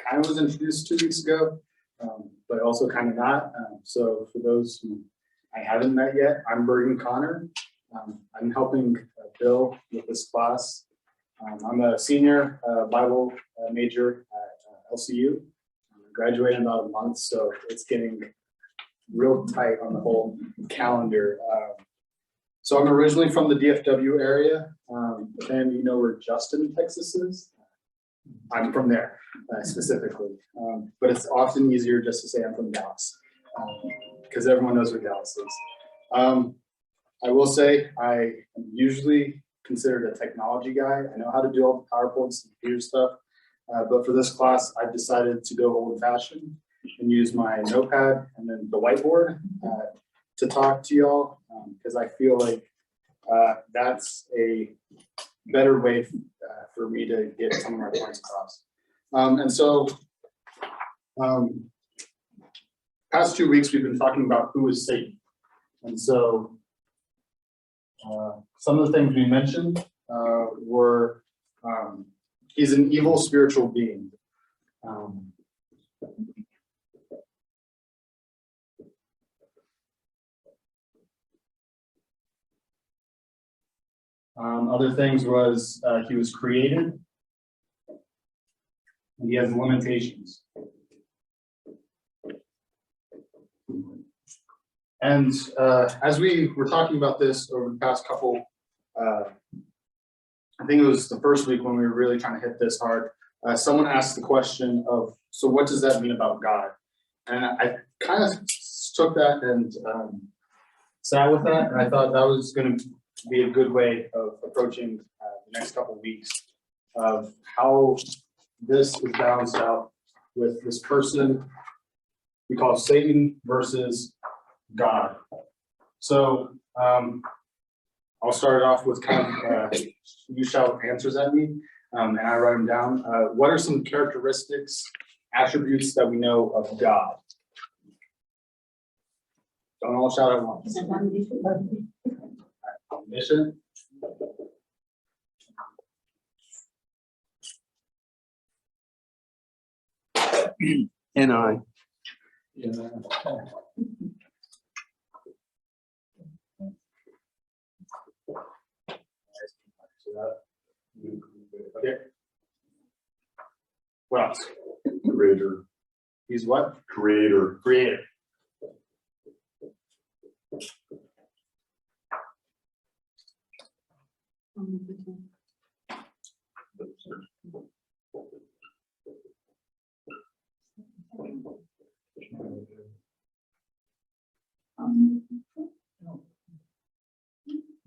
kind of was introduced 2 weeks ago, but also kind of not. So for those who I haven't met yet, I'm Bergan Connor. I'm helping Bill with this class. I'm a senior Bible major at LCU. I'm graduating in about a month, so it's getting real tight on the whole calendar. So I'm originally from the DFW area, and you know where Justin, Texas is? I'm from there specifically, but it's often easier just to say I'm from Dallas because everyone knows where Dallas is. I will say I am usually considered a technology guy. I know how to do all the PowerPoints and computer stuff, but for this class, I've decided to go old-fashioned and use my notepad and then the whiteboard to talk to y'all, because I feel like that's a better way for me to get some of my points across. And so, past 2 weeks, we've been talking about who is Satan. And so, some of the things we mentioned were he's an evil spiritual being. Other things was he was created and he has limitations. And as we were talking about this over the past couple, I think it was the first week when we were really trying to hit this hard, someone asked the question of, so what does that mean about God? And I kind of took that and sat with that, and I thought that was going to be a good way of approaching the next couple of weeks of how this is balanced out with this person we call Satan versus God. So I'll start off with kind of you shout answers at me, and I write them down. What are some characteristics, attributes that we know of God? Don't all shout at once. Omniscient. And I. Yeah. Okay. What else? Creator. He's what? Creator. Creator.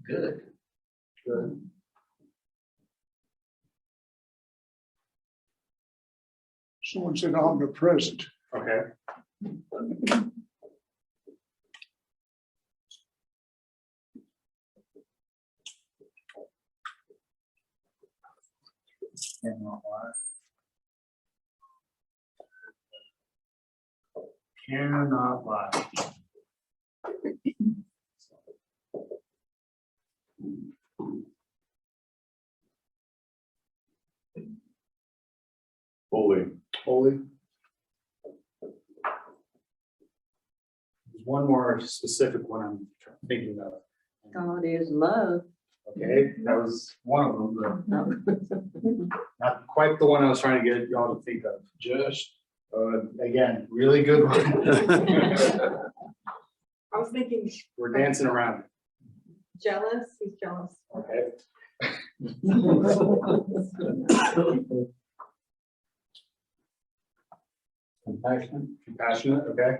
Good. Good. Someone said omnipresent. Okay. Cannot lie. Cannot lie. Holy. Holy. There's one more specific one I'm thinking of. God is love. Okay, that was one of them, but not quite the one I was trying to get y'all to think of. Just. Again, really good one. I was thinking We're dancing around. jealous. He's jealous. Okay. Compassionate. Compassionate. Okay.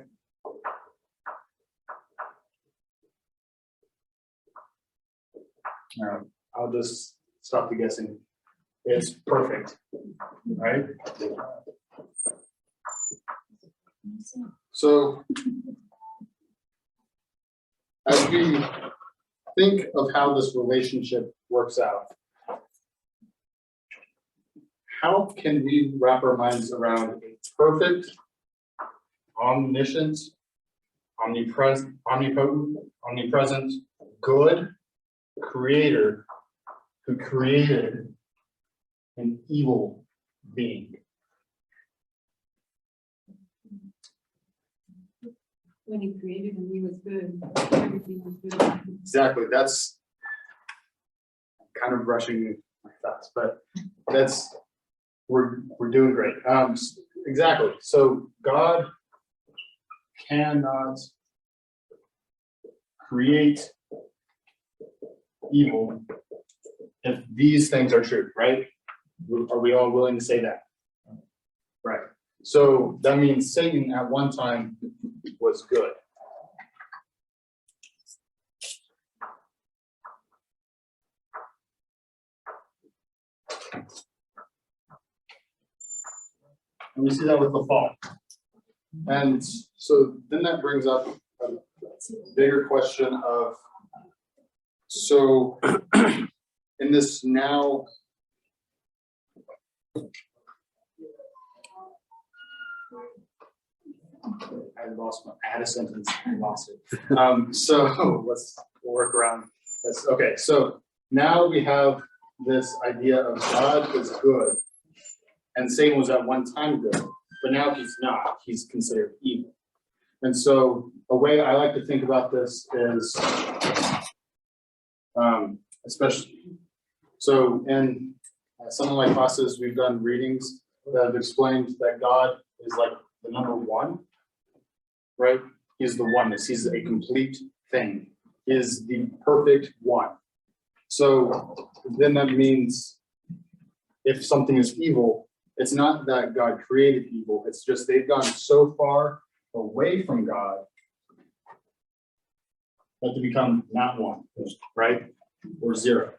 All right. I'll just stop the guessing. It's perfect, right? So, as we think of how this relationship works out, how can we wrap our minds around a perfect, omniscient, omnipresent, good creator who created an evil being? When he created him, he was good. Everything was good. Exactly. That's kind of rushing my thoughts, but we're doing great. Exactly. So God cannot create evil if these things are true, right? Are we all willing to say that? Right. So that means Satan at one time was good. And we see that with the fall. And so then that brings up a bigger question of, so in this now, I had a sentence, I lost it. So we'll work around this. Okay, so now we have this idea of God is good, and Satan was at one time good, but now he's not. He's considered evil. And so a way I like to think about this is, especially, so in some of my classes, we've done readings that have explained that God is like the number one, right? He's the oneness. He's a complete thing. He is the perfect one. So then that means if something is evil, it's not that God created evil. It's just they've gone so far away from God that they become not one, right? Or zero.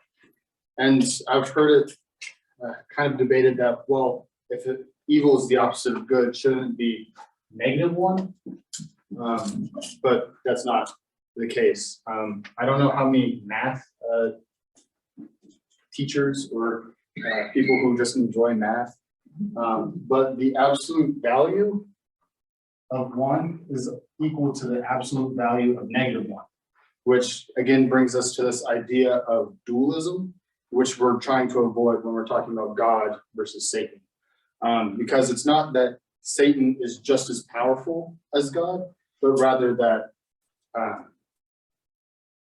And I've heard it kind of debated that, well, if evil is the opposite of good, shouldn't it be negative one? But that's not the case. I don't know how many math teachers or people who just enjoy math, but the absolute value of one is equal to the absolute value of negative one, which again brings us to this idea of dualism, which we're trying to avoid when we're talking about God versus Satan. Because it's not that Satan is just as powerful as God, but rather that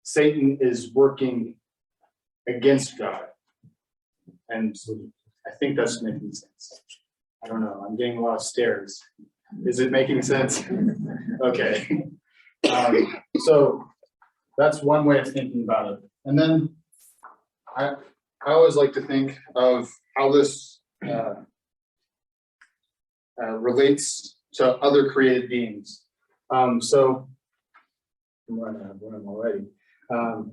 Satan is working against God. And I think that's making sense. I don't know, I'm getting a lot of stares. Is it making sense? Okay. So that's one way of thinking about it. And then I always like to think of how this relates to other created beings. So I'm running out of room already. I'll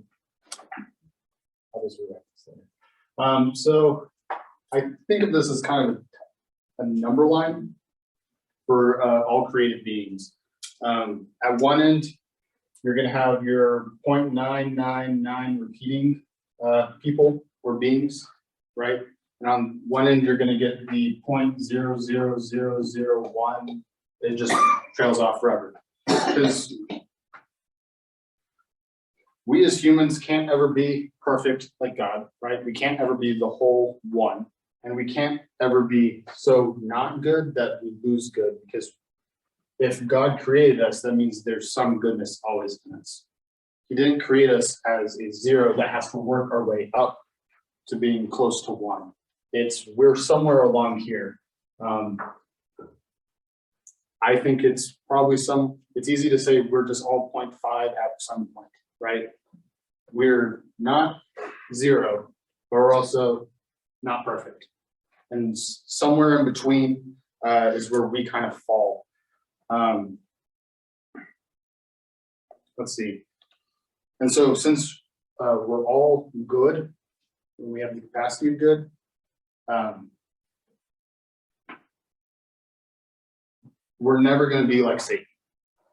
just react this later. So I think of this as kind of a number line for all created beings. At one end, you're going to have your 0.999 repeating people or beings, right? And on one end, you're going to get the 0.00001. It just trails off forever. Because we as humans can't ever be perfect like God, right? We can't ever be the whole one. And we can't ever be so not good that we lose good, because if God created us, that means there's some goodness always in us. He didn't create us as a zero that has to work our way up to being close to one. We're somewhere along here. I think it's probably it's easy to say we're just all 0.5 at some point, right? We're not zero, but we're also not perfect. And somewhere in between is where we kind of fall. Let's see. And so since we're all good, we have the capacity of good, we're never going to be like Satan.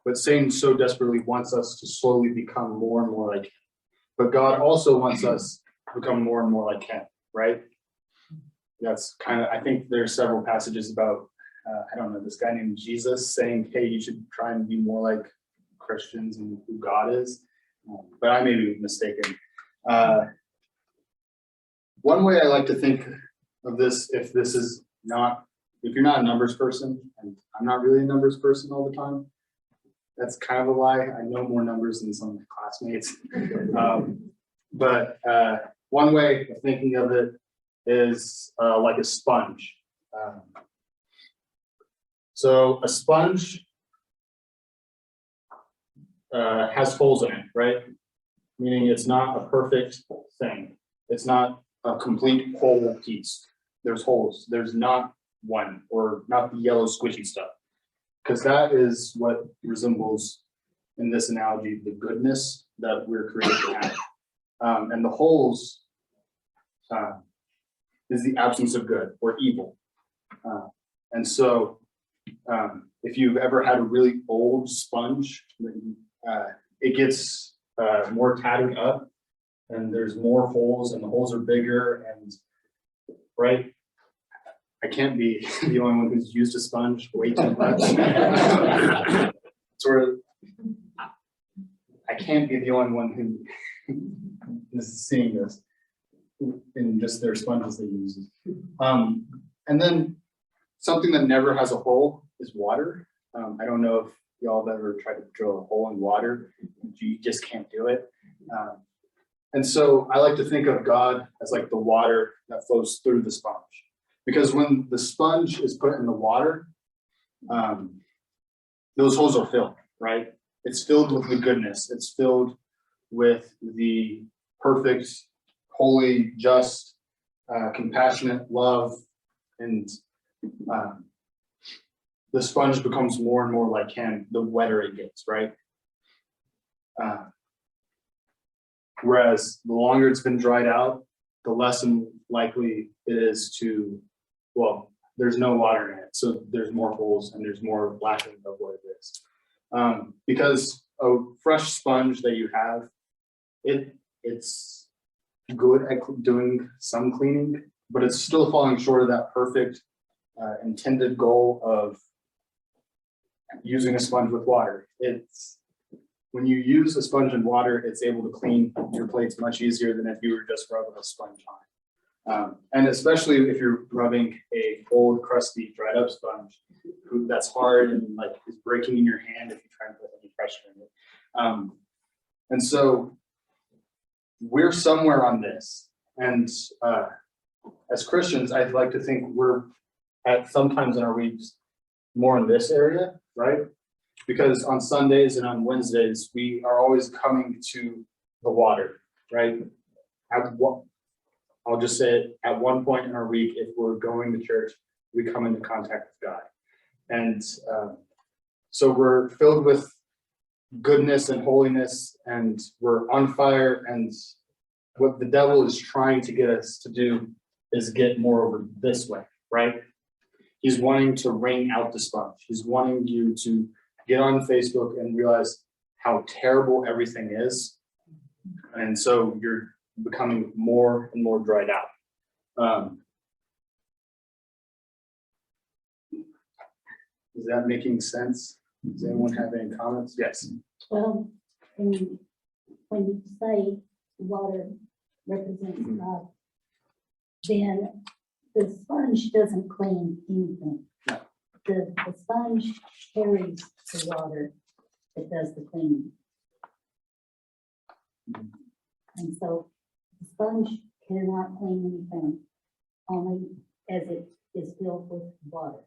But Satan so desperately wants us to slowly become more and more like him. But God also wants us to become more and more like him, right? That's kind of, I think there's several passages about, I don't know, this guy named Jesus saying, hey, you should try and be more like Christians and who God is. But I may be mistaken. One way I like to think of this, if you're not a numbers person, and I'm not really a numbers person all the time, that's kind of a lie. I know more numbers than some of my classmates. But one way of thinking of it is like a sponge. So a sponge has holes in it, right? Meaning it's not a perfect thing. It's not a complete whole piece. There's holes. There's not one, or not the yellow squishy stuff. Because that is what resembles, in this analogy, the goodness that we're created to have. And the holes is the absence of good or evil. And so if you've ever had a really old sponge, it gets more tattered up, and there's more holes, and the holes are bigger, and right? I can't be the only one who's used a sponge way too much. Sort of, I can't be the only one who is seeing this in just their sponges they use. And then something that never has a hole is water. I don't know if y'all have ever tried to drill a hole in water. You just can't do it. And so I like to think of God as like the water that flows through the sponge. Because when the sponge is put in the water, those holes are filled, right? It's filled with the goodness. It's filled with the perfect, holy, just, compassionate love. And the sponge becomes more and more like him the wetter it gets, right? Whereas the longer it's been dried out, the less likely it is to, well, there's no water in it, so there's more holes and there's more lacking of what it is. Because a fresh sponge that you have, it's good at doing some cleaning, but it's still falling short of that perfect intended goal of using a sponge with water. It's when you use a sponge and water, it's able to clean your plates much easier than if you were just rubbing a sponge on. And especially if you're rubbing a old, crusty, dried up sponge that's hard and like is breaking in your hand if you try and put any pressure in it. And so we're somewhere on this. And as Christians, I'd like to think we're at sometimes in our weeks more in this area, right? Because on Sundays and on Wednesdays, we are always coming to the water, right? I'll just say it, at one point in our week, if we're going to church, we come into contact with God. And so we're filled with goodness and holiness, and we're on fire. And what the devil is trying to get us to do is get more over this way, right? He's wanting to wring out the sponge. He's wanting you to get on Facebook and realize how terrible everything is. And so you're becoming more and more dried out. Is that making sense? Does anyone have any comments? Yes. Well, when you say water represents God, then the sponge doesn't clean anything. The sponge carries the water that does the cleaning. And so the sponge cannot clean anything, only as it is filled with water.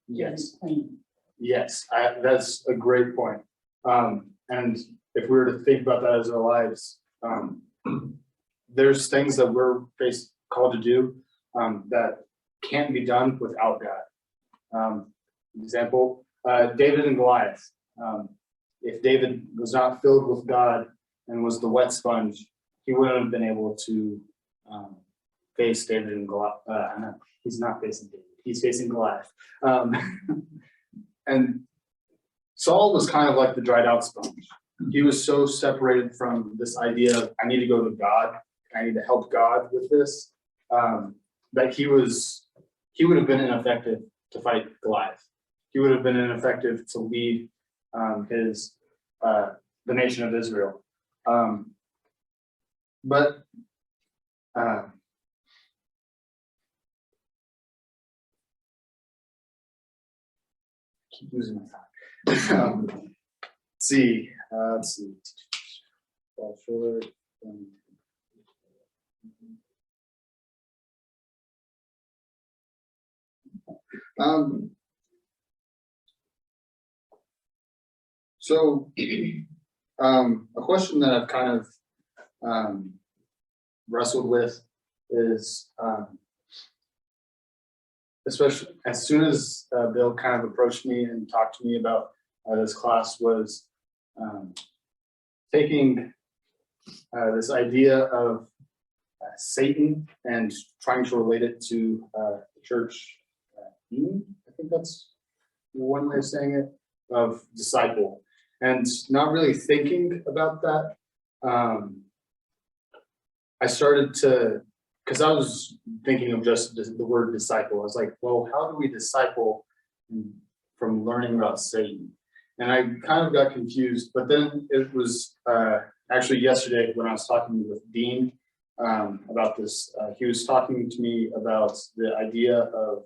Yes. Clean. Yes, that's a great point. And if we were to think about that as our lives, there's things that we're called to do that can't be done without God. Example, David and Goliath. If David was not filled with God and was the wet sponge, he wouldn't have been able to face David and Goliath. He's not facing David. He's facing Goliath. And Saul was kind of like the dried out sponge. He was so separated from this idea of, I need to go to God, I need to help God with this, that he would have been ineffective to fight Goliath. He would have been ineffective to lead the nation of Israel. But keep losing my thought. see. Let's see. Fall short. So, a question that I've kind of wrestled with is, especially as soon as Bill kind of approached me and talked to me about this class, was taking this idea of Satan and trying to relate it to the church. I think that's one way of saying it, of disciple, and not really thinking about that. I started to, because I was thinking of just the word disciple. I was like, well, how do we disciple from learning about Satan? And I kind of got confused, but then it was actually yesterday when I was talking with Dean about this. He was talking to me about the idea of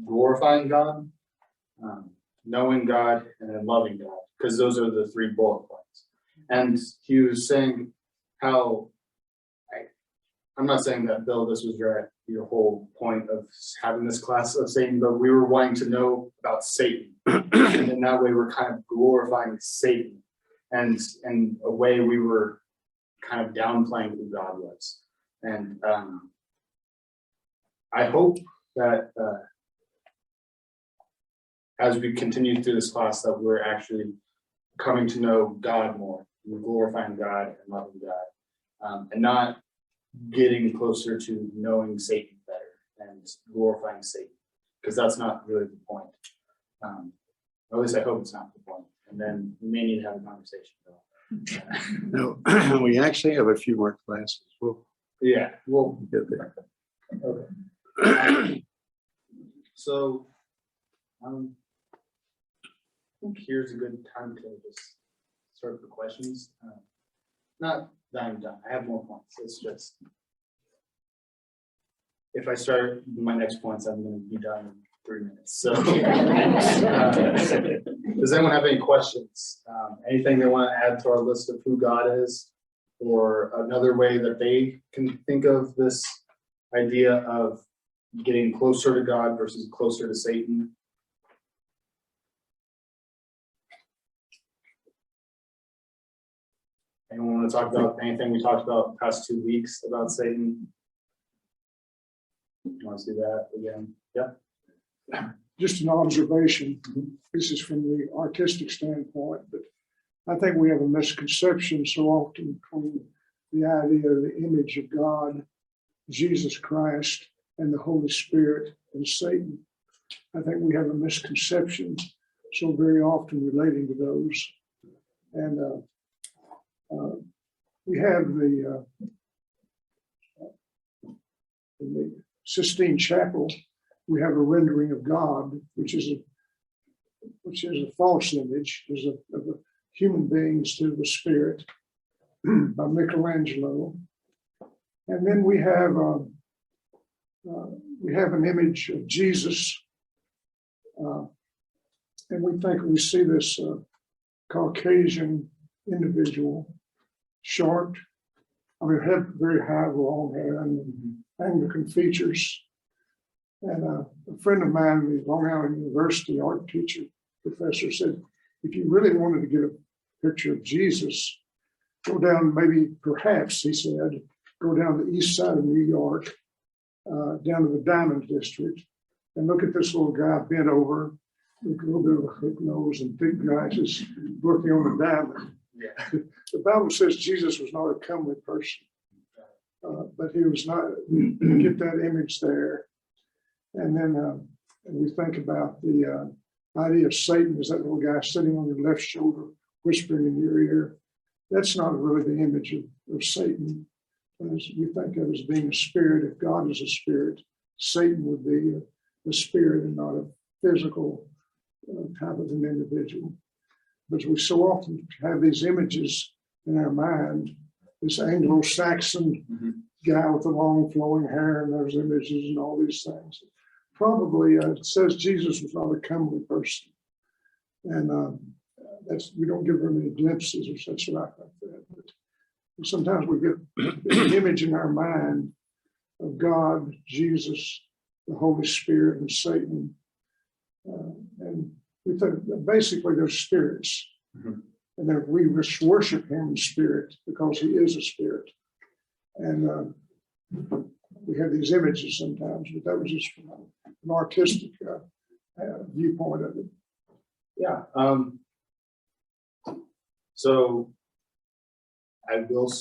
glorifying God, knowing God, and then loving God, because those are the 3 bullet points. And he was saying how, I'm not saying that, Bill, this was your whole point of having this class of Satan, but we were wanting to know about Satan. And in that way, we're kind of glorifying Satan. And in a way, we were kind of downplaying who God was. And I hope that as we continue through this class, that we're actually coming to know God more, and glorifying God and loving God, and not getting closer to knowing Satan better and glorifying Satan, because that's not really the point. Or at least I hope it's not the point. And then we may need to have a conversation. No, we actually have a few more classes. Yeah, we'll Get there. Okay. So, I think here's a good time to just start the questions. Not that I'm done. I have more points. It's just, if I start my next points, I'm going to be done in 3 minutes. So, does anyone have any questions? Anything they want to add to our list of who God is, or another way that they can think of this idea of getting closer to God versus closer to Satan? Anyone want to talk about anything we talked about the past 2 weeks about Satan? You want to see that again? Yep. Just an observation. This is from the artistic standpoint, but I think we have a misconception so often between the idea of the image of God, Jesus Christ, and the Holy Spirit and Satan. I think we have a misconception so very often relating to those. And we have in the Sistine Chapel, we have a rendering of God, which is a false image, of human beings to the spirit by Michelangelo. And then we have an image of Jesus, and we see this Caucasian individual, short, have very high long hair and Anglican features. And a friend of mine, the Long Island University art teacher, professor, said, if you really wanted to get a picture of Jesus, go down, perhaps, he said, go down the east side of New York, down to the Diamond District, and look at this little guy bent over, with a little bit of a hook nose and big glasses, working on the diamond. Yeah. The Bible says Jesus was not a comely person, but he was not. You get that image there, and then we think about the idea of Satan as that little guy sitting on your left shoulder, whispering in your ear. That's not really the image of Satan. As we think of as being a spirit. If God is a spirit, Satan would be a spirit and not a physical type of an individual. But we so often have these images in our mind, this Anglo-Saxon guy with the long flowing hair and those images and all these things. Probably it says Jesus was not a comely person. And we don't give very many glimpses or such like that. But sometimes we get an image in our mind of God, Jesus, the Holy Spirit, and Satan. And we think that basically they're spirits. Mhm. And that we must worship him in spirit because he is a spirit. And we have these images sometimes, but that was just from an artistic viewpoint of it. Yeah. So I will.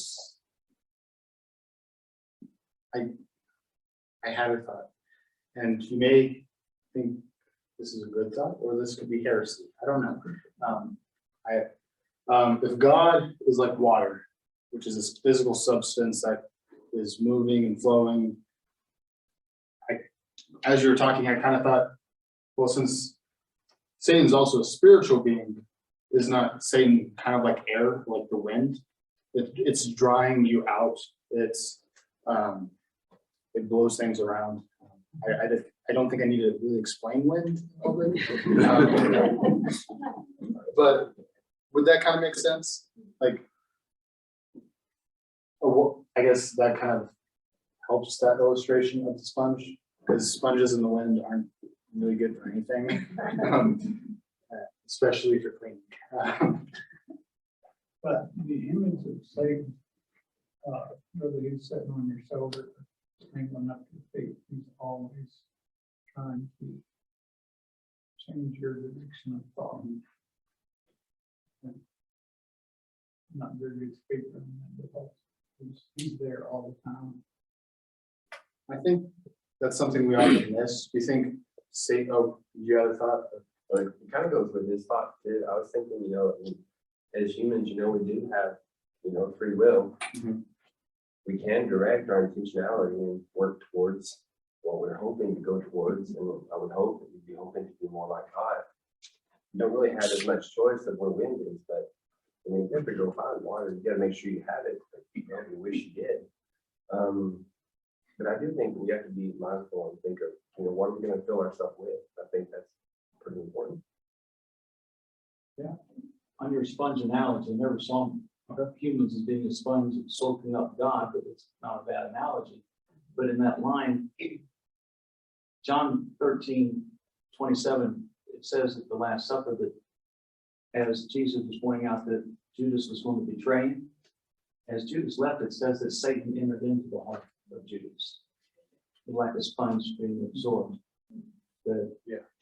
I have a thought, and you may think this is a good thought, or this could be heresy. I don't know. If God is like water, which is a physical substance that is moving and flowing, as you were talking, I kind of thought, well, since Satan's also a spiritual being, is not Satan kind of like air, like the wind? It's drying you out. It's it blows things around. I don't think I need to really explain wind already. But would that kind of make sense? Like, I guess that kind of helps that illustration of the sponge, because sponges in the wind aren't really good for anything, especially if you're cleaning. But the image of Satan, whether he's sitting on your shoulder, hanging up your feet, he's always trying to change your direction of thought. And not very good speaker on that, but he's there all the time. I think that's something we often miss. Do you think Satan? Oh, you had a thought? But it kind of goes with his thought too. I was thinking, as humans, we do have, free will. Mhm. We can direct our intentionality and work towards what we're hoping to go towards. And I would hope that we'd be hoping to be more like God. You don't really have as much choice of where wind is, but you have to go find water. You got to make sure you have it. But you wish you did. But I do think we have to be mindful and think of, what are we going to fill ourselves with? I think that's pretty important. Yeah. On your sponge analogy, I never saw humans as being a sponge and soaking up God, but it's not a bad analogy. But in that line, John 13:27, it says at the Last Supper that as Jesus was pointing out that Judas was going to betray him, as Judas left, it says that Satan entered into the heart of Judas, like a sponge being absorbed. That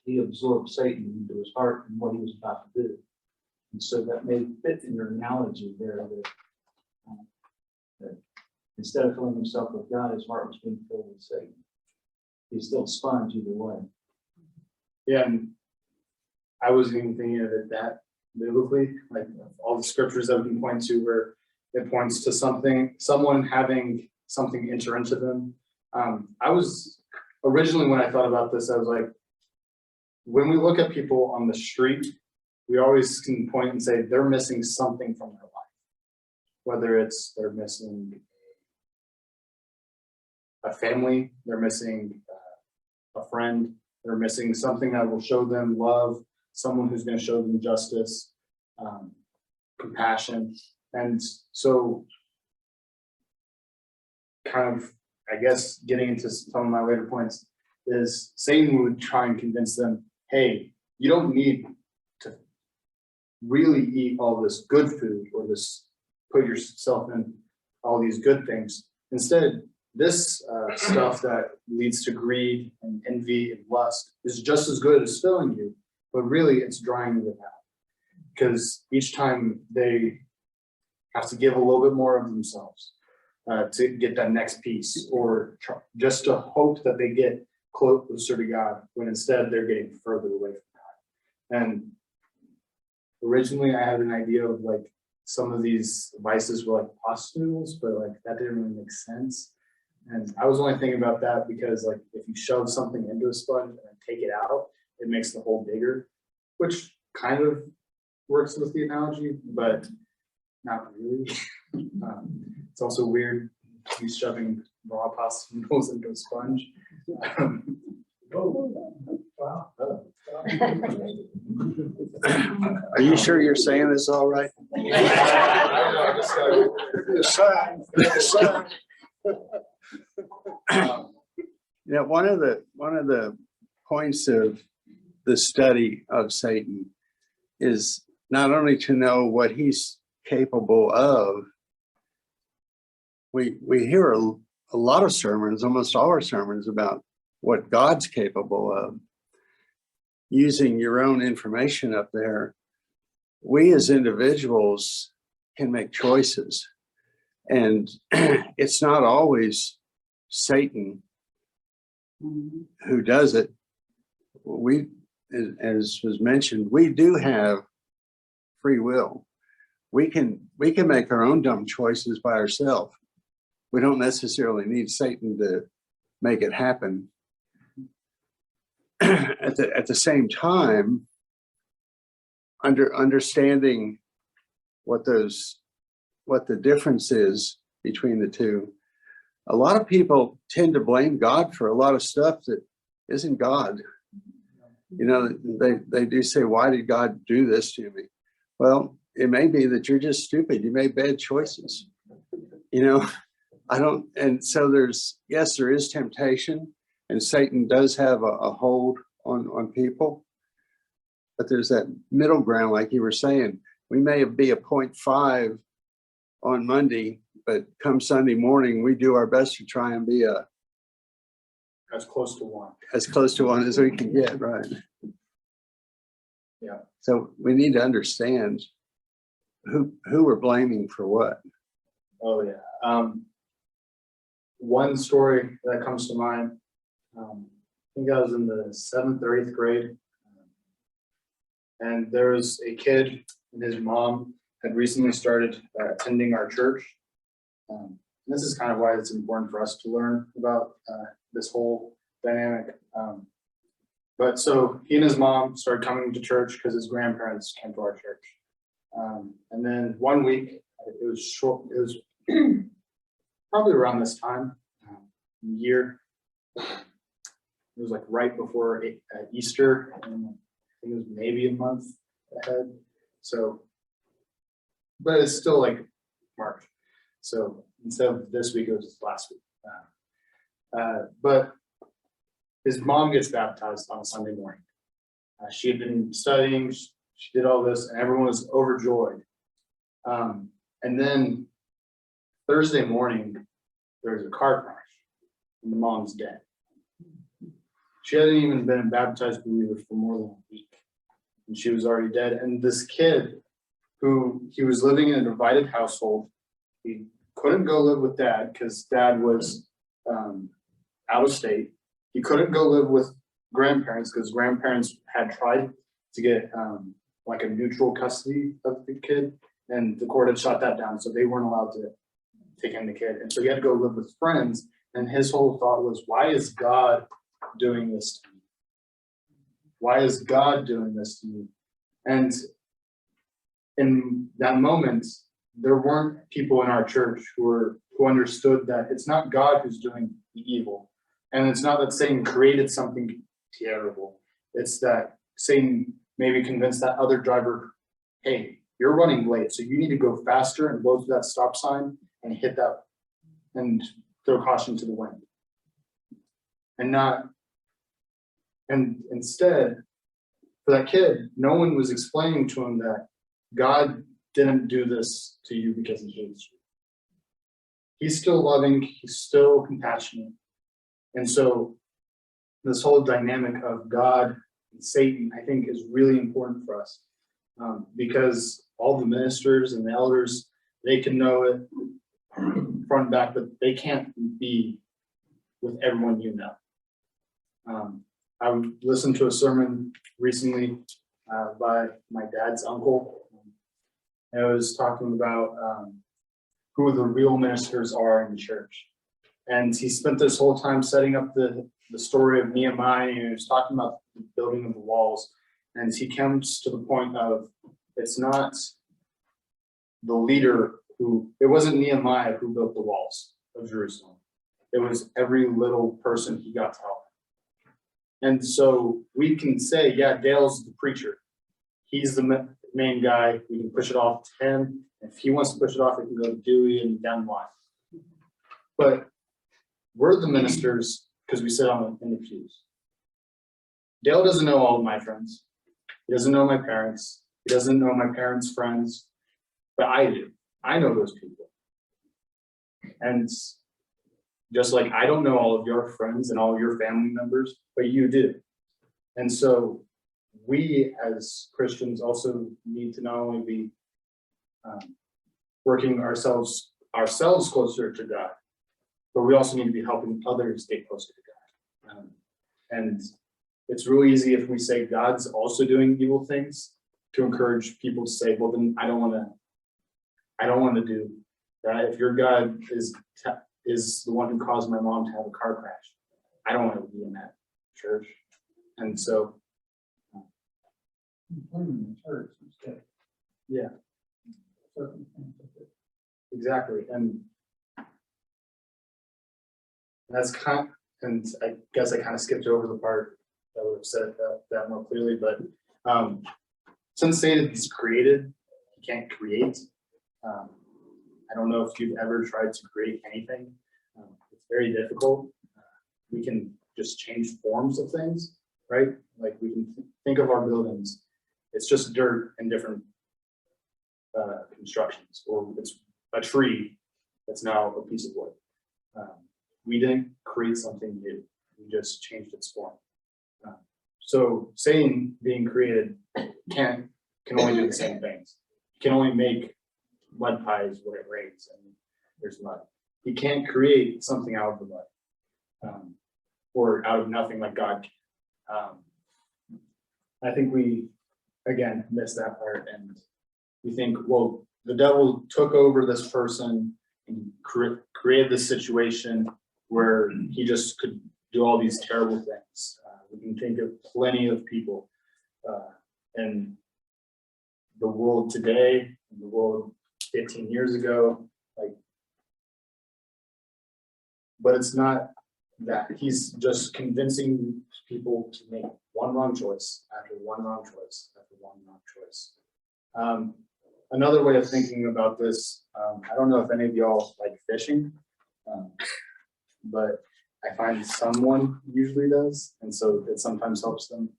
he absorbed Satan into his heart and what he was about to do. And so that may fit in your analogy there that instead of filling himself with God, his heart was being filled with Satan. He's still a sponge either way. Yeah, and I wasn't even thinking of it that biblically, like all the scriptures that we can point to where it points to someone having something enter into them. I was originally, when I thought about this, I was like, when we look at people on the street, we always can point and say they're missing something from their life. Whether it's they're missing a family, they're missing a friend, they're missing something that will show them love, someone who's going to show them justice, compassion. And so kind of, I guess, getting into some of my later points is Satan would try and convince them, hey, you don't need to really eat all this good food or this put yourself in all these good things. Instead, this stuff that leads to greed and envy and lust is just as good as filling you, but really it's drying you out. Because each time they have to give a little bit more of themselves to get that next piece, or just to hope that they get closer to God, when instead they're getting further away from God. And originally I had an idea of like some of these vices were like pasta noodles, but like that didn't really make sense. And I was only thinking about that because like if you shove something into a sponge and then take it out, it makes the hole bigger, which kind of works with the analogy, but not really. It's also weird to be shoving raw pasta noodles into a sponge. Wow. Are you sure you're saying this all right? The sign, the sign. Yeah, one of the points of the study of Satan is not only to know what he's capable of. We hear a lot of sermons, almost all our sermons, about what God's capable of. Using your own information up there, we as individuals can make choices. And it's not always Satan who does it. We, as was mentioned, we do have free will. We can make our own dumb choices by ourselves. We don't necessarily need Satan to make it happen. At the same time, understanding what the difference is between the two, a lot of people tend to blame God for a lot of stuff that isn't God. You know, they do say, why did God do this to me? Well, it may be that you're just stupid. You made bad choices. You know, and so there is temptation, and Satan does have a hold on people, but there's that middle ground, like you were saying. We may be a 0.5 on Monday, but come Sunday morning, we do our best to try and be As close to one. as close to one as we can get, right? Yeah. So we need to understand who we're blaming for what. Oh yeah. One story that comes to mind, I think I was in the 7th or 8th grade, and there was a kid and his mom had recently started attending our church. This is kind of why it's important for us to learn about this whole dynamic. But so he and his mom started coming to church because his grandparents came to our church. And then one week, it was probably around this time, year. It was like right before Easter, and I think it was maybe a month ahead. So, but it's still like March. So instead of this week, it was just last week. But his mom gets baptized on a Sunday morning. She had been studying, she did all this, and everyone was overjoyed. And then Thursday morning, there was a car crash, and the mom's dead. She hadn't even been a baptized believer for more than a week, and she was already dead. And this kid, he was living in a divided household, he couldn't go live with dad because dad was out of state. He couldn't go live with grandparents because grandparents had tried to get like a neutral custody of the kid, and the court had shot that down, so they weren't allowed to take in the kid. And so he had to go live with friends, and his whole thought was, why is God doing this to me? Why is God doing this to me? And in that moment, there weren't people in our church who understood that it's not God who's doing the evil. And it's not that Satan created something terrible. It's that Satan maybe convinced that other driver, hey, you're running late, so you need to go faster and go to that stop sign and hit that and throw caution to the wind. And instead, for that kid, no one was explaining to him that God didn't do this to you because he hates you. He's still loving, he's still compassionate. And so this whole dynamic of God and Satan, I think, is really important for us, because all the ministers and the elders, they can know it front and back, but they can't be with everyone you know. I listened to a sermon recently by my dad's uncle. And it was talking about who the real ministers are in the church. And he spent this whole time setting up the story of Nehemiah, and he was talking about the building of the walls. And he comes to the point of, it's not the leader it wasn't Nehemiah who built the walls of Jerusalem. It was every little person he got to help. And so we can say, yeah, Dale's the preacher. He's the main guy. We can push it off to him. If he wants to push it off, it can go to Dewey and down the line. But we're the ministers because we sit in the pews. Dale doesn't know all of my friends. He doesn't know my parents. He doesn't know my parents' friends. But I do. I know those people. And just like I don't know all of your friends and all of your family members, but you do. And so we as Christians also need to not only be working ourselves closer to God, but we also need to be helping others get closer to God. And it's really easy if we say God's also doing evil things to encourage people to say, well, then I don't want to do that. If your God is the one who caused my mom to have a car crash, I don't want to be in that church. And so, Including the church instead. yeah, Circumstances. exactly. And that's and I guess I kind of skipped over the part that would have said that more clearly, but since Satan's created, he can't create. I don't know if you've ever tried to create anything. It's very difficult. We can just change forms of things, right? Like we can think of our buildings. It's just dirt and different constructions, or it's a tree that's now a piece of wood. We didn't create something new. We just changed its form. So Satan being created can only do the same things. He can only make mud pies when it rains and there's mud. He can't create something out of the mud or out of nothing like God can. I think we, again, miss that part, and we think, well, the devil took over this person and created this situation where he just could do all these terrible things. We can think of plenty of people in the world today, in the world 15 years ago, but it's not that. He's just convincing people to make one wrong choice after one wrong choice after one wrong choice. Another way of thinking about this, I don't know if any of y'all like fishing, but I find someone usually does, and so it sometimes helps them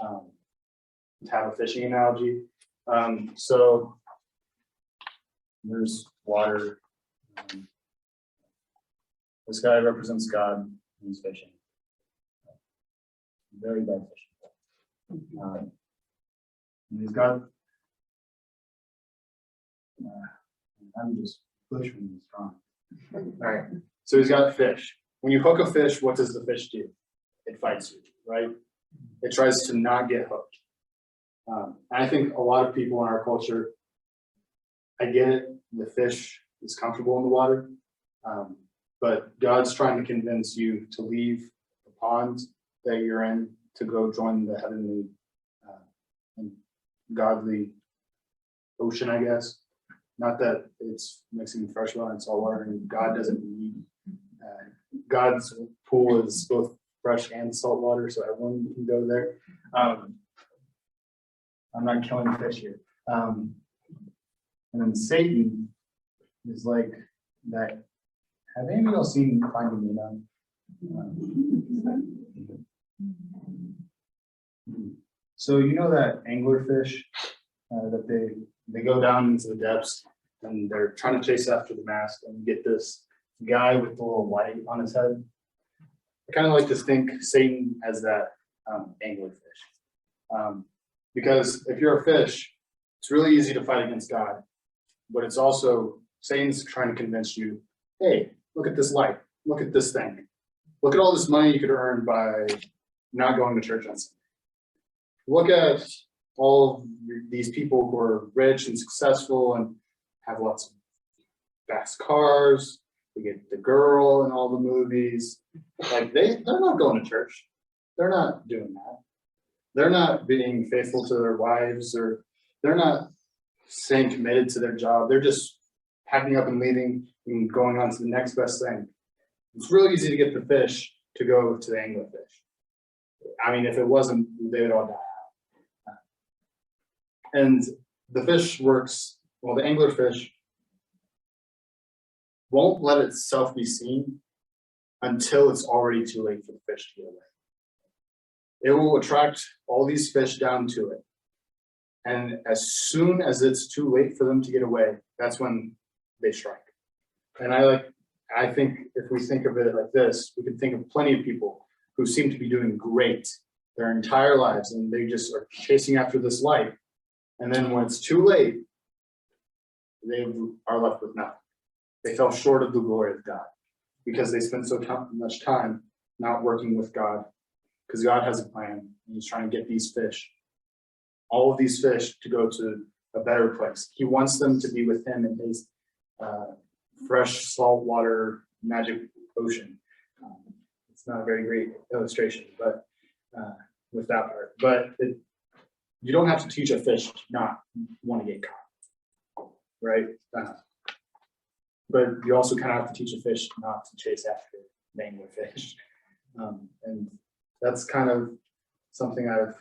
to have a fishing analogy. So there's water. This guy represents God, and he's fishing. Very bad fishing. And he's got. I'm just pushing this strong. All right. So he's got fish. When you hook a fish, what does the fish do? It fights you, right? It tries to not get hooked. And I think a lot of people in our culture, I get it, the fish is comfortable in the water, but God's trying to convince you to leave the pond that you're in to go join the heavenly and godly ocean, I guess. Not that it's mixing fresh water and salt water, and God doesn't need, God's pool is both fresh and salt water, so everyone can go there. I'm not killing fish here. And then Satan is like that. Have any of y'all seen Finding Nemo? So you know that anglerfish that they go down into the depths and they're trying to chase after the mask, and you get this guy with the little light on his head. I kind of like to think Satan as that anglerfish. Because if you're a fish, it's really easy to fight against God, but it's also Satan's trying to convince you, hey, look at this light, look at this thing, look at all this money you could earn by not going to church on Sunday. Look at all these people who are rich and successful and have lots of fast cars. They get the girl in all the movies. Like they're not going to church. They're not doing that. They're not being faithful to their wives, or they're not staying committed to their job. They're just packing up and leaving and going on to the next best thing. It's really easy to get the fish to go to the anglerfish. I mean, if it wasn't, they would all die out. And the fish works, well, the anglerfish won't let itself be seen until it's already too late for the fish to get away. It will attract all these fish down to it. And as soon as it's too late for them to get away, that's when they strike. And I think if we think of it like this, we can think of plenty of people who seem to be doing great their entire lives, and they just are chasing after this light. And then when it's too late, they are left with nothing. They fell short of the glory of God because they spent so much time not working with God, because God has a plan, and he's trying to get these fish, all of these fish, to go to a better place. He wants them to be with him in his fresh saltwater magic ocean. It's not a very great illustration, but with that part. But you don't have to teach a fish to not want to get caught, right? But you also kind of have to teach a fish not to chase after angler fish. And that's kind of something I've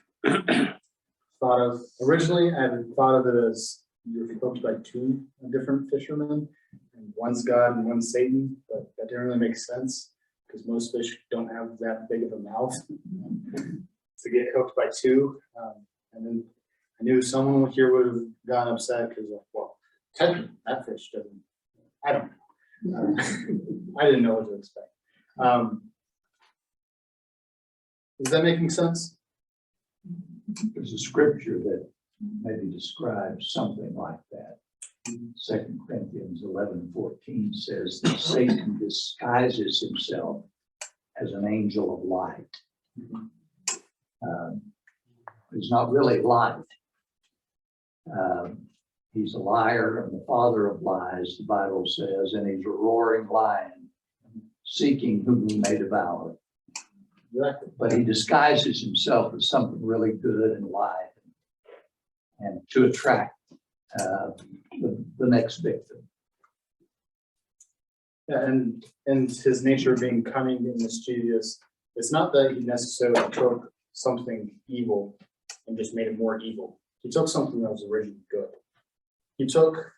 thought of. Originally, I had thought of it as you're hooked by two different fishermen, and one's God and one's Satan, but that didn't really make sense because most fish don't have that big of a mouth to get hooked by two. And then I knew someone here would have gotten upset because, well, technically that fish doesn't, I don't know. I didn't know what to expect. Is that making sense? There's a scripture that maybe describes something like that. 2 Corinthians 11:14 says that Satan disguises himself as an angel of light. He's not really light. He's a liar and the father of lies, the Bible says, and he's a roaring lion, seeking whom he may devour. Exactly. But he disguises himself as something really good and light, and to attract the next victim. Yeah, and his nature being cunning and mischievous, it's not that he necessarily took something evil and just made it more evil. He took something that was originally good. He took,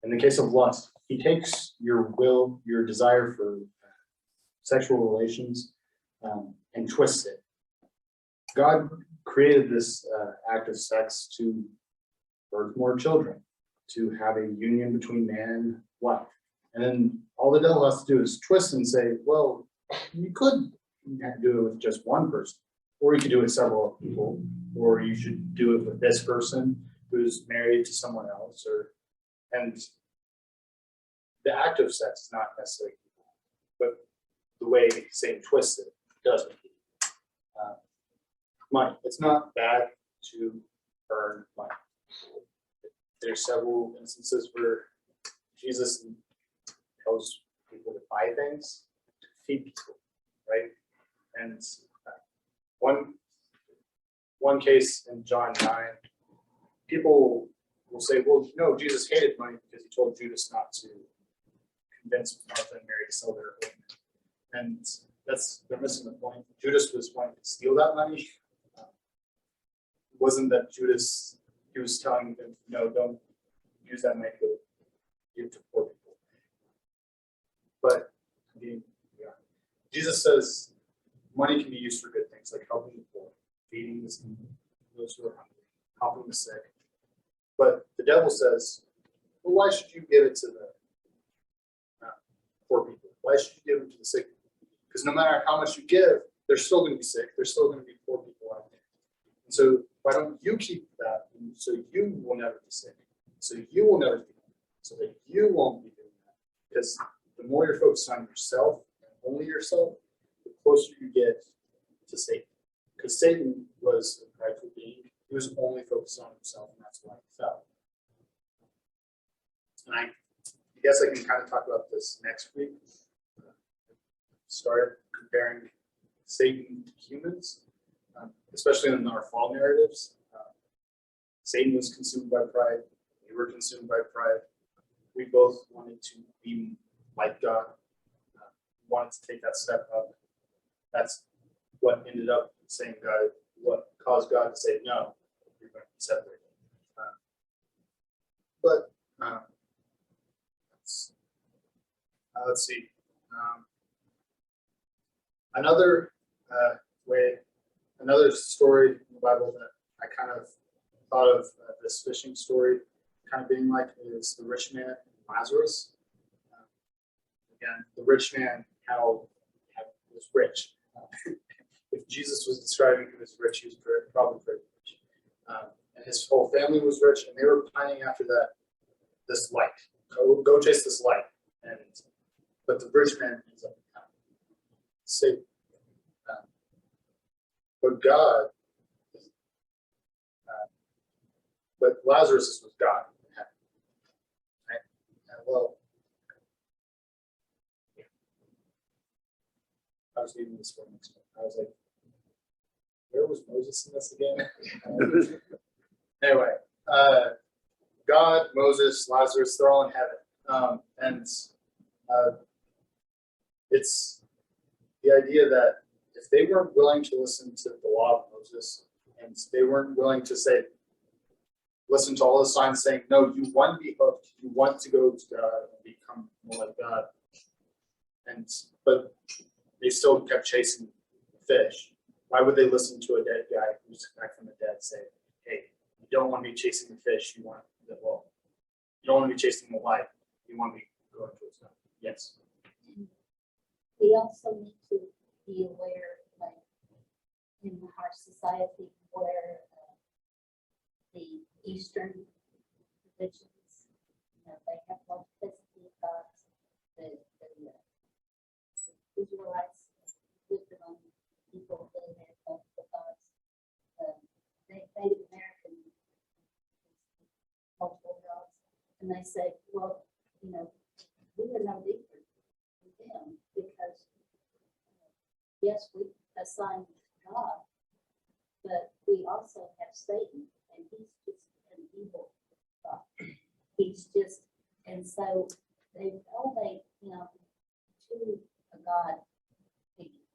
in the case of lust, he takes your will, your desire for sexual relations, and twists it. God created this act of sex to birth more children, to have a union between man and wife. And then all the devil has to do is twist and say, well, you could do it with just one person, or you could do it with several people, or you should do it with this person who's married to someone else, and the act of sex is not necessarily evil, but the way Satan twists it does make it evil. Money. It's not bad to earn money. There's several instances where Jesus tells people to buy things to feed people, right? And one case in John 9, people will say, well, no, Jesus hated money because he told Judas not to convince Martha and Mary to sell their ointment. And they're missing the point. Judas was wanting to steal that money. It wasn't that Judas, he was telling them, no, don't use that money to give to poor people. But Jesus says money can be used for good things, like helping the poor, feeding those who are hungry, helping the sick. But the devil says, well, why should you give it to the poor people? Why should you give it to the sick people? Because no matter how much you give, they're still going to be sick. There's still going to be poor people out there. And so why don't you keep that so you will never be sick? So you will never be hungry, so that you won't be doing that. Because the more you're focused on yourself and only yourself, the closer you get to Satan. Because Satan was a prideful being. He was only focused on himself, and that's why he fell. And I guess I can kind of talk about this next week. Start comparing Satan to humans, especially in our fall narratives. Satan was consumed by pride. We were consumed by pride. We both wanted to be like God, wanted to take that step up. That's what ended up saying God, what caused God to say, no, you're going to be separated. But let's see. Another another story in the Bible that I kind of thought of this fishing story kind of being like is the rich man Lazarus. Again, the rich man, how was rich. If Jesus was describing who was rich, he was probably pretty rich. And his whole family was rich, and they were pining after this light. Go chase this light. But the rich man ends up saved. But God, but Lazarus was God. Right? Well, I was reading this one. I was like, where was Moses in this again? Anyway, God, Moses, Lazarus, they're all in heaven. And it's the idea that if they weren't willing to listen to the law of Moses, and they weren't willing to listen to all the signs saying, no, you want to be hooked, you want to go to God and become more like God. But they still kept chasing the fish. Why would they listen to a dead guy who's back from the dead say, hey, you don't want to be chasing the fish, you don't want to be chasing the light, you want to be going towards God. Yes. We also need to be aware, like, in our society where the Eastern religions, they have multiplicity of gods. The Israelites looked on people who had multiple gods. Native American multiple gods, and they say, well, we are no different from them because yes, we assign God, but we also have Satan, and he's just an evil God. He's just, and so they elevate him to a God figure,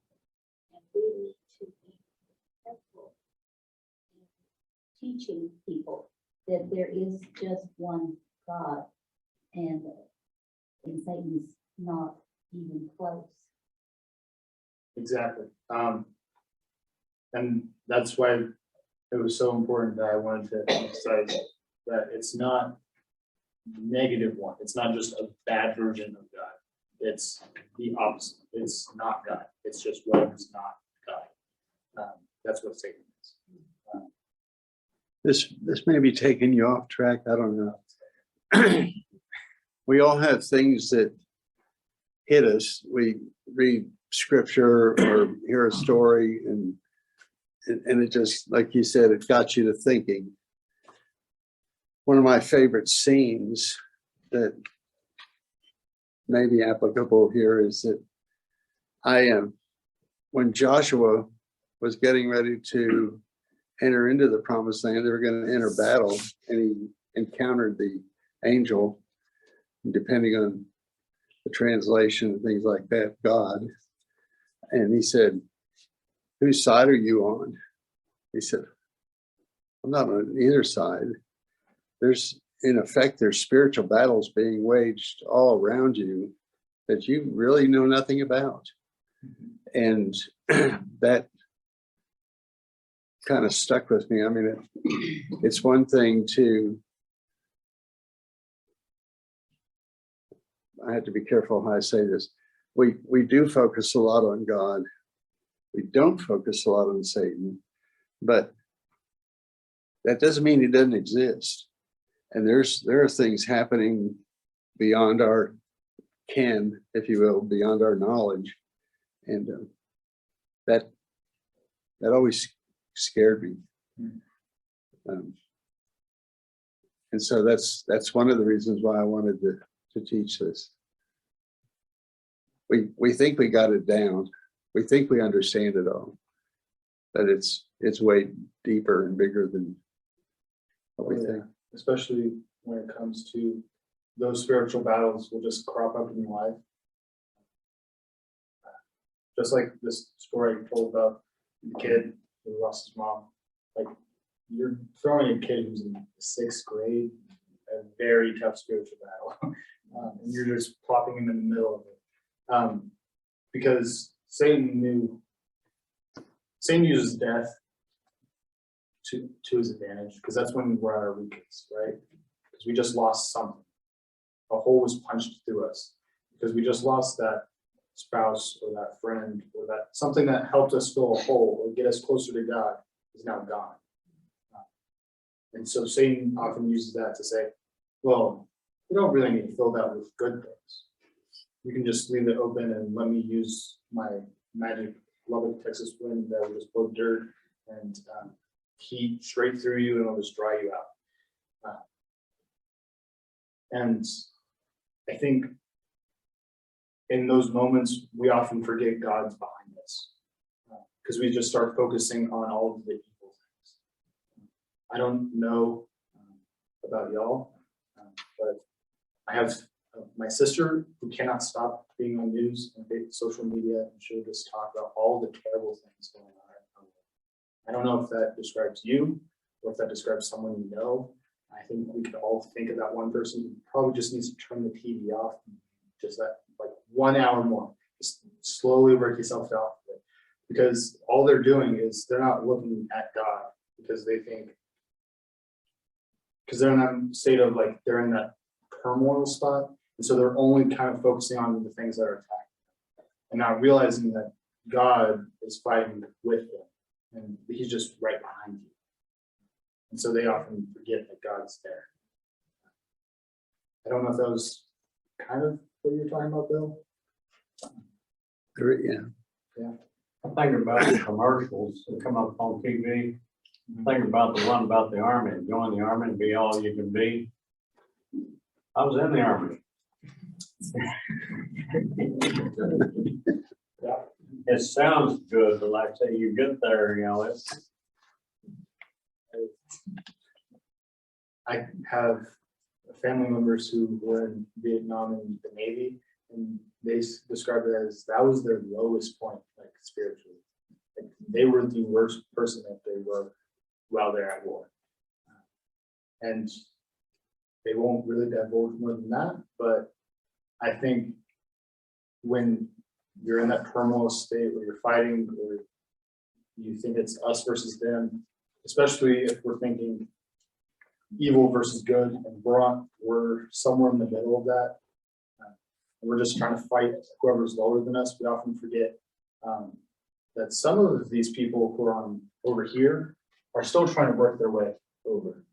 and we need to be careful in teaching people that there is just one God, and Satan's not even close. Exactly. And that's why it was so important that I wanted to emphasize that it's not negative one. It's not just a bad version of God. It's the opposite. It's not God. It's just what is not God. That's what Satan is. This may be taking you off track. I don't know. We all have things that hit us. We read scripture or hear a story, and it just, like you said, it got you to thinking. One of my favorite scenes that may be applicable here is that when Joshua was getting ready to enter into the promised land, they were going to enter battle, and he encountered the angel, depending on the translation and things like that, God. And he said, whose side are you on? He said, I'm not on either side. There's spiritual battles being waged all around you that you really know nothing about. And that kind of stuck with me. I mean, it's one thing I had to be careful how I say this. We do focus a lot on God. We don't focus a lot on Satan, but that doesn't mean he doesn't exist. And there are things happening beyond our ken, if you will, beyond our knowledge, and that always scared me. And so that's one of the reasons why I wanted to teach this. We think we got it down. We think we understand it all, but it's way deeper and bigger than what we think. Especially when it comes to those spiritual battles will just crop up in your life. Just like this story I told about the kid who lost his mom, like you're throwing a kid who's in the 6th grade a very tough spiritual battle. And you're just plopping him in the middle of it. Because Satan uses death to his advantage, because that's when we're at our weakest, right? Because we just lost something. A hole was punched through us because we just lost that spouse or that friend or that something that helped us fill a hole or get us closer to God is now gone. And so Satan often uses that to say, well, you don't really need to fill that with good things. You can just leave it open and let me use my magic Lubbock, Texas wind that will just blow dirt and heat straight through you and it'll just dry you out. And I think in those moments, we often forget God's behind us because we just start focusing on all of the evil things. I don't know about y'all, but I have my sister who cannot stop being on news and social media, and she'll just talk about all the terrible things going on. I don't know if that describes you or if that describes someone you know. I think we could all think of that one person who probably just needs to turn the TV off, just that like 1 hour more, just slowly work yourself off of it. Because all they're doing is they're not looking at God because they think, because they're in that state of like, they're in that turmoil spot. And so they're only kind of focusing on the things that are attacking them and not realizing that God is fighting with them and he's just right behind you. And so they often forget that God's there. I don't know if that was kind of what you're talking about, Bill. Yeah. I'm thinking about the commercials that come up on TV. Thinking about the one about the army, join the army and be all you can be. I was in the army. It sounds good, but like I say, you get there, you know, it's. I have family members who were in Vietnam and the Navy, and they described it as that was their lowest point, like spiritually. Like they were the worst person that they were while they're at war. And they won't really divulge more than that, but I think when you're in that turmoil state where you're fighting or you think it's us versus them, especially if we're thinking evil versus good, and we're somewhere in the middle of that. And we're just trying to fight whoever's lower than us. We often forget that some of these people who are on over here are still trying to work their way over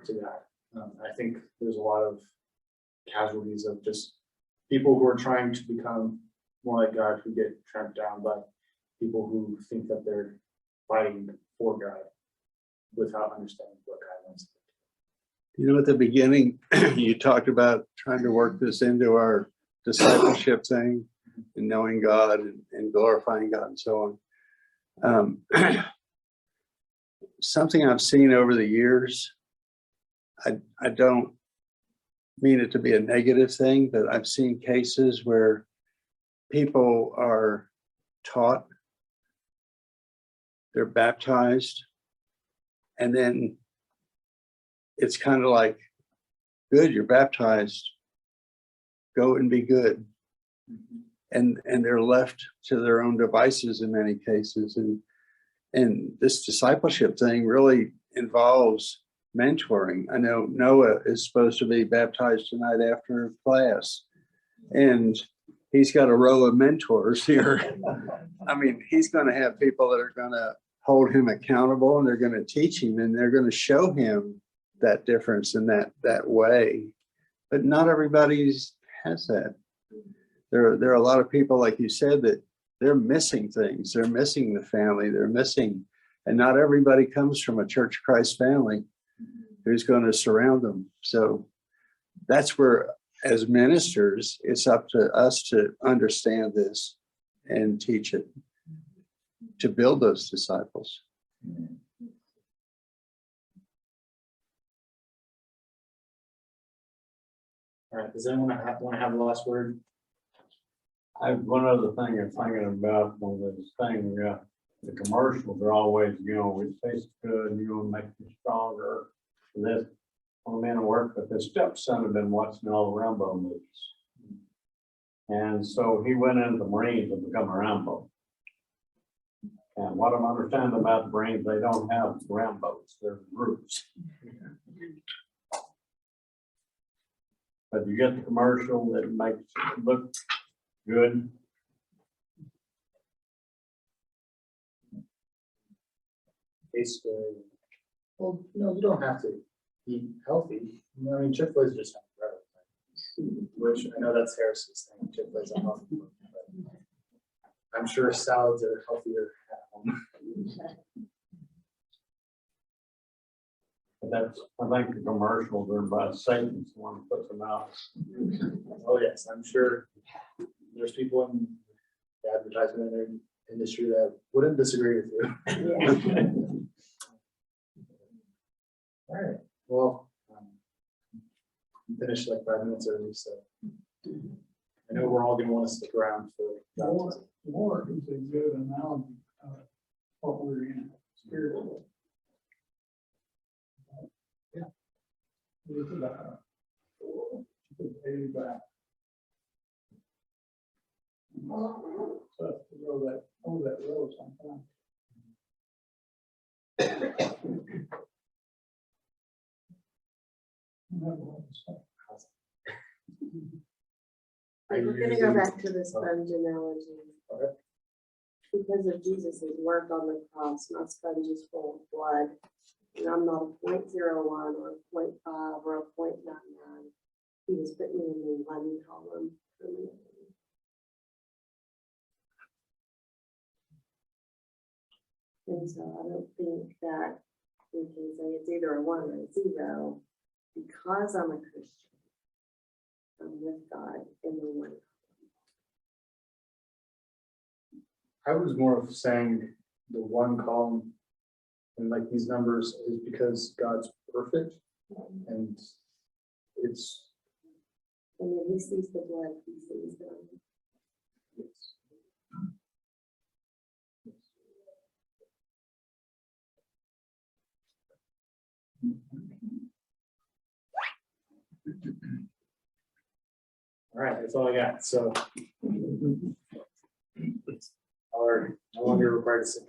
to that. I think there's a lot of casualties of just people who are trying to become more like God who get tramped down by people who think that they're fighting for God without understanding what God wants. You know, at the beginning, you talked about trying to work this into our discipleship thing and knowing God and glorifying God and so on. Something I've seen over the years, I don't mean it to be a negative thing, but I've seen cases where people are taught, they're baptized, and then it's kind of like, good, you're baptized, go and be good. And they're left to their own devices in many cases. And this discipleship thing really involves mentoring. I know Noah is supposed to be baptized tonight after class, and he's got a row of mentors here. I mean, he's going to have people that are going to hold him accountable, and they're going to teach him, and they're going to show him that difference in that way. But not everybody has that. There are a lot of people, like you said, that they're missing things. They're missing the family. They're missing, and not everybody comes from a Church of Christ family who's going to surround them. So that's where, as ministers, it's up to us to understand this and teach it, to build those disciples. All right, does anyone want to have the last word? I have one other thing I'm thinking about on this thing. the commercials are always, it tastes good, make you stronger. And this, I'm in work, but this stepson had been watching all the Rambo movies. And so he went into the Marines and become a Rambo. And what I'm understanding about the Marines, they don't have Rambos, they're groups. But you get the commercial that makes it look good. Tastes good. Well, no, you don't have to eat healthy. I mean, Chick-fil-A is just not bread. Which I know that's Harris's thing. Chick-fil-A is a healthy food, but I'm sure salads are healthier at home. But that's, I think the commercials are by Satan's the one who puts them out. Oh, yes, I'm sure there's people in the advertisement industry that wouldn't disagree with you. All right, well, I'm finished like 5 minutes early, so I know we're all gonna want to stick around for. War is a good analogy of what we're in spiritually. Yeah. It's about it's a daily battle. Tough to go that road sometimes. We're gonna go back to the sponge analogy. Okay. Because of Jesus' work on the cross, my sponge is full of blood. And I'm not a 0.01 or a 0.5 or a 0.99. He was putting me in the one column permanently. And so I don't think that we can say it's either a 1 or a 0 because I'm a Christian. I'm with God in the one. I was more of saying the one column and like these numbers is because God's perfect and it's. And then he sees the blood, he sees them. All right, that's all I got. So. Or no longer required to sit.